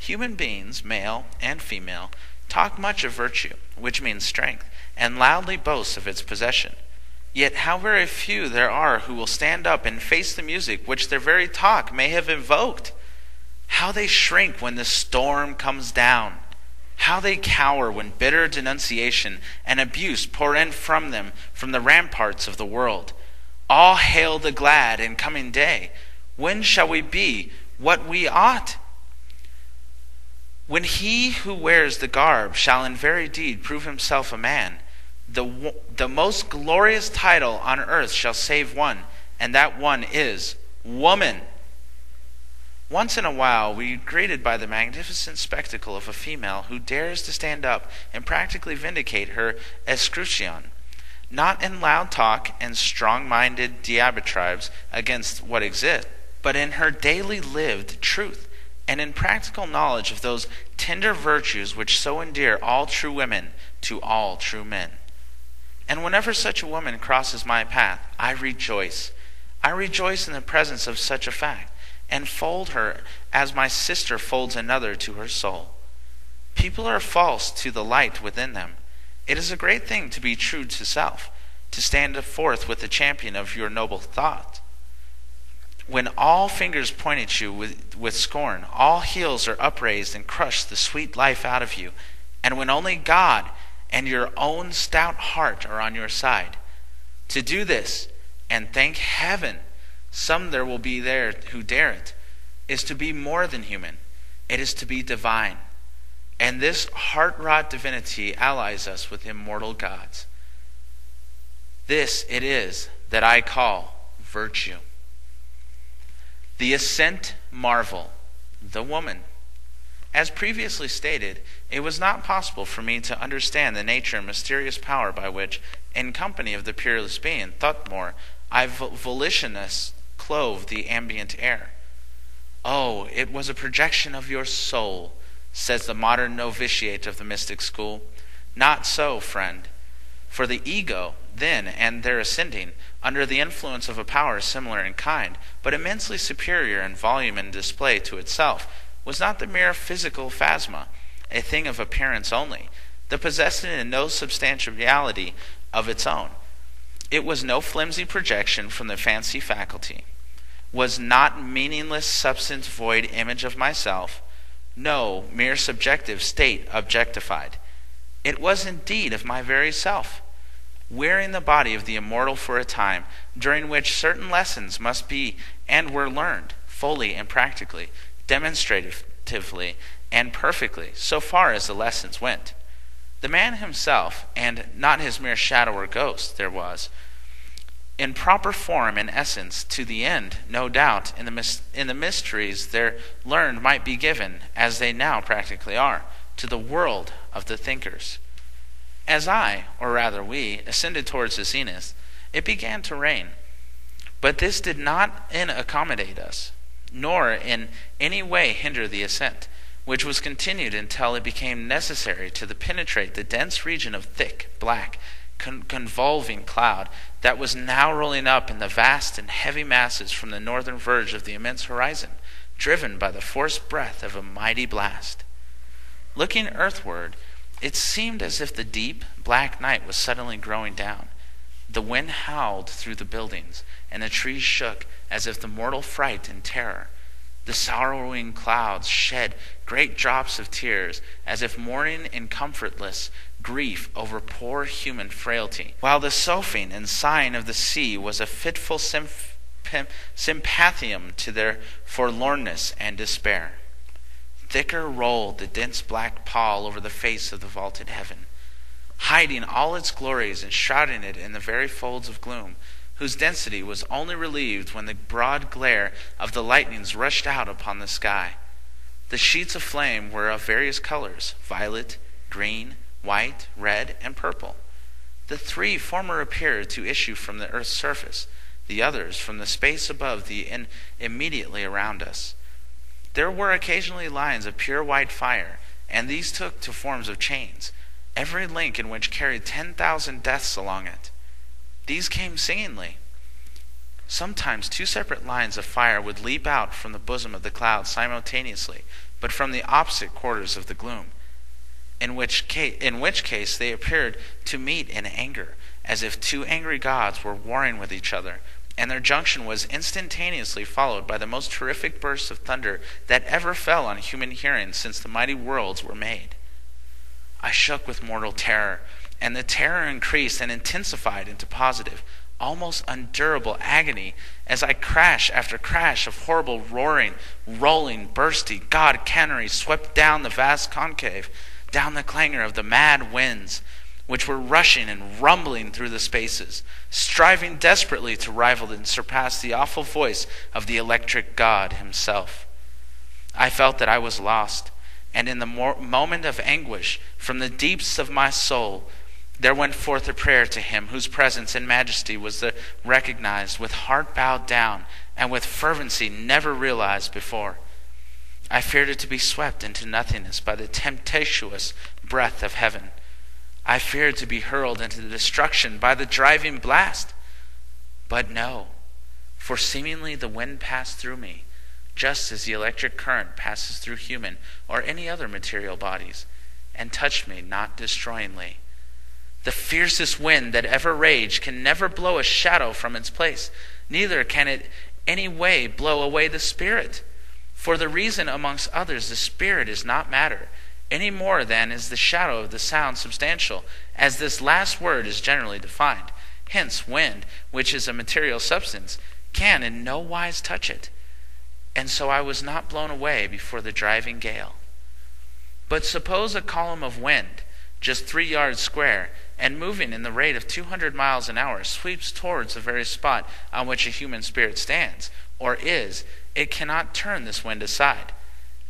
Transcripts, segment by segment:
Human beings, male and female, talk much of virtue, which means strength, and loudly boast of its possession. Yet how very few there are who will stand up and face the music which their very talk may have invoked! How they shrink when the storm comes down! How they cower when bitter denunciation and abuse pour in from them from the ramparts of the world! All hail the glad and coming day! When shall we be what we ought? When he who wears the garb shall in very deed prove himself a man, the most glorious title on earth shall save one, and that one is woman. Once in a while we are greeted by the magnificent spectacle of a female who dares to stand up and practically vindicate her escutcheon, not in loud talk and strong-minded diatribes against what exists, but in her daily lived truth, and in practical knowledge of those tender virtues which so endear all true women to all true men. And whenever such a woman crosses my path, I rejoice. I rejoice in the presence of such a fact, and fold her as my sister folds another to her soul. People are false to the light within them. It is a great thing to be true to self, to stand forth with the champion of your noble thought. When all fingers point at you with scorn, all heels are upraised and crush the sweet life out of you, and when only God and your own stout heart are on your side. To do this, and thank heaven, some there will be there who dare it, is to be more than human. It is to be divine. And this heart-wrought divinity allies us with immortal gods. This it is that I call virtue. The ascent marvel, the woman. As previously stated, it was not possible for me to understand the nature and mysterious power by which, in company of the peerless being, Thutmore, I volitionless clove the ambient air. Oh, it was a projection of your soul, says the modern novitiate of the mystic school. Not so, friend. For the ego, then, and their ascending, under the influence of a power similar in kind, but immensely superior in volume and display to itself, was not the mere physical phasma, a thing of appearance only, the possessing in no substantiality of its own. It was no flimsy projection from the fancy faculty, was not meaningless substance void image of myself, no mere subjective state objectified. It was indeed of my very self, wearing the body of the immortal for a time, during which certain lessons must be and were learned, fully and practically, demonstratively and perfectly, so far as the lessons went. The man himself, and not his mere shadow or ghost, there was, in proper form and essence, to the end, no doubt, in the mysteries there learned might be given, as they now practically are, to the world of the thinkers. As I, or rather we, ascended towards the zenith, it began to rain. But this did not inaccommodate us, nor in any way hinder the ascent, which was continued until it became necessary to penetrate the dense region of thick, black, convolving cloud that was now rolling up in the vast and heavy masses from the northern verge of the immense horizon, driven by the forced breath of a mighty blast. Looking earthward, it seemed as if the deep, black night was suddenly growing down. The wind howled through the buildings, and the trees shook as if the mortal fright and terror. The sorrowing clouds shed great drops of tears, as if mourning in comfortless grief over poor human frailty, while the soughing and sighing of the sea was a fitful sympathium to their forlornness and despair. Thicker rolled the dense black pall over the face of the vaulted heaven, hiding all its glories and shrouding it in the very folds of gloom, whose density was only relieved when the broad glare of the lightnings rushed out upon the sky. The sheets of flame were of various colors, violet, green, white, red, and purple. The three former appeared to issue from the earth's surface, the others from the space above and immediately around us. There were occasionally lines of pure white fire, and these took to forms of chains, every link in which carried 10,000 deaths along it. These came singingly. Sometimes two separate lines of fire would leap out from the bosom of the cloud simultaneously, but from the opposite quarters of the gloom, in which case they appeared to meet in anger, as if two angry gods were warring with each other, and their junction was instantaneously followed by the most terrific burst of thunder that ever fell on human hearing since the mighty worlds were made. I shook with mortal terror, and the terror increased and intensified into positive, almost unendurable agony as crash after crash of horrible roaring, rolling, bursty god canaries swept down the vast concave, down the clangor of the mad winds, which were rushing and rumbling through the spaces, striving desperately to rival and surpass the awful voice of the electric god himself. I felt that I was lost, and in the moment of anguish, from the deeps of my soul, there went forth a prayer to him whose presence and majesty was recognized with heart bowed down and with fervency never realized before. I feared it to be swept into nothingness by the tempestuous breath of heaven. I feared to be hurled into destruction by the driving blast. But no, for seemingly the wind passed through me, just as the electric current passes through human or any other material bodies, and touched me not destroyingly. The fiercest wind that ever raged can never blow a shadow from its place, neither can it any way blow away the spirit. For the reason, amongst others, the spirit is not matter, any more than is the shadow of the sound substantial, as this last word is generally defined. Hence, wind, which is a material substance, can in no wise touch it. And so I was not blown away before the driving gale. But suppose a column of wind, just 3 yards square, and moving in the rate of 200 miles an hour, sweeps towards the very spot on which a human spirit stands, or is, it cannot turn this wind aside.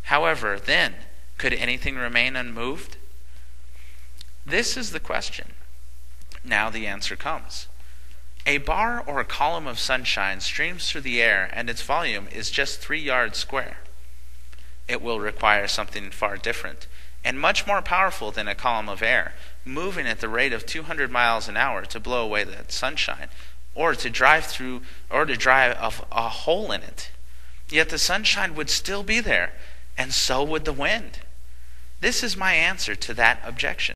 However, then, could anything remain unmoved? This is the question. Now the answer comes. A bar or a column of sunshine streams through the air, and its volume is just 3 yards square. It will require something far different, and much more powerful than a column of air, moving at the rate of 200 miles an hour to blow away that sunshine, or to drive a hole in it. Yet the sunshine would still be there, and so would the wind. This is my answer to that objection.